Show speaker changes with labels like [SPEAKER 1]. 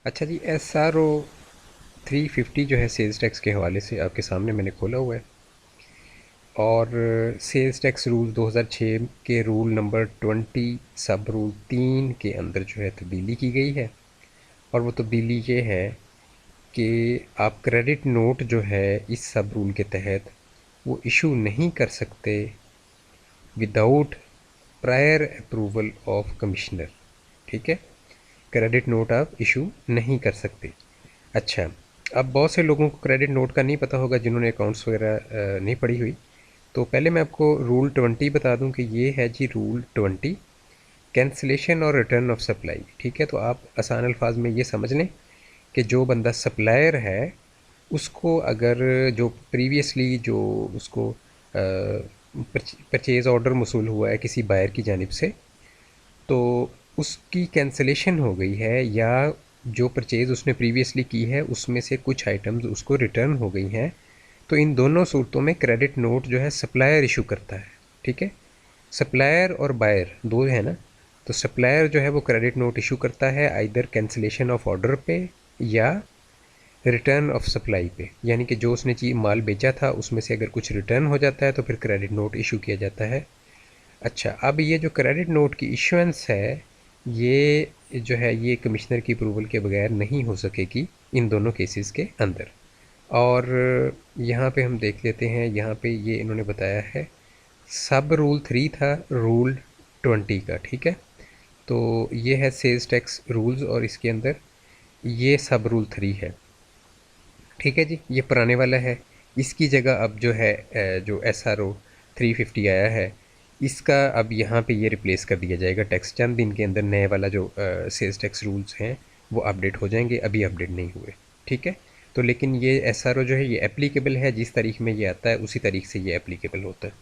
[SPEAKER 1] अच्छा जी, SRO 350 जो है सेल्स टैक्स के हवाले से आपके सामने मैंने खोला हुआ है। और सेल्स टैक्स रूल 2006 के रूल नंबर 20 सब रूल 3 के अंदर जो है तब्दीली की गई है। और वो तब्दीली ये है कि आप क्रेडिट नोट जो है इस सब रूल के तहत वो इशू नहीं कर सकते without prior approval of commissioner. ठीक है, क्रेडिट नोट आप इशू नहीं कर सकते। अच्छा, अब बहुत से लोगों को क्रेडिट नोट का नहीं पता होगा जिन्होंने अकाउंट्स वगैरह नहीं पढ़ी हुई। तो पहले मैं आपको रूल 20 बता दूं कि ये है जी रूल 20, कैंसिलेशन और रिटर्न ऑफ सप्लाई। ठीक है, तो आप आसान अल्फाज में ये समझ लें कि जो बंदा सप्लायर है उसको अगर जो प्रीवियसली जो उसको परचेज़ ऑर्डर मसूल हुआ है किसी बायर की जानिब से, तो उसकी कैंसिलेशन हो गई है, या जो परचेज़ उसने प्रीवियसली की है उसमें से कुछ आइटम्स उसको रिटर्न हो गई हैं, तो इन दोनों सूरतों में क्रेडिट नोट जो है सप्लायर इशू करता है। ठीक है, सप्लायर और बायर दो है ना। तो सप्लायर जो है वो क्रेडिट नोट इशू करता है आइदर कैंसिलेशन ऑफ ऑर्डर पे या रिटर्न ऑफ सप्लाई पे, यानी कि जो उसने चीज़ माल बेचा था उसमें से अगर कुछ रिटर्न हो जाता है तो फिर क्रेडिट नोट इशू किया जाता है। अच्छा, अब ये जो क्रेडिट नोट की इशुएंस है ये जो है ये कमिश्नर की अप्रूवल के बगैर नहीं हो सकेगी इन दोनों केसेस के अंदर। और यहाँ पे हम देख लेते हैं, यहाँ पे ये इन्होंने बताया है सब रूल 3 था रूल 20 का। ठीक है, तो ये है सेल्स टैक्स रूल्स और इसके अंदर ये सब रूल 3 है। ठीक है जी, ये पुराने वाला है। इसकी जगह अब जो है जो SRO 350 आया है इसका अब यहाँ पे ये रिप्लेस कर दिया जाएगा। टैक्स चंद दिन के अंदर नए वाला जो सेल्स टैक्स रूल्स हैं वो अपडेट हो जाएंगे, अभी अपडेट नहीं हुए। ठीक है, तो लेकिन ये SRO जो है ये एप्लीकेबल है, जिस तारीख में ये आता है उसी तारीख से ये एप्लीकेबल होता है।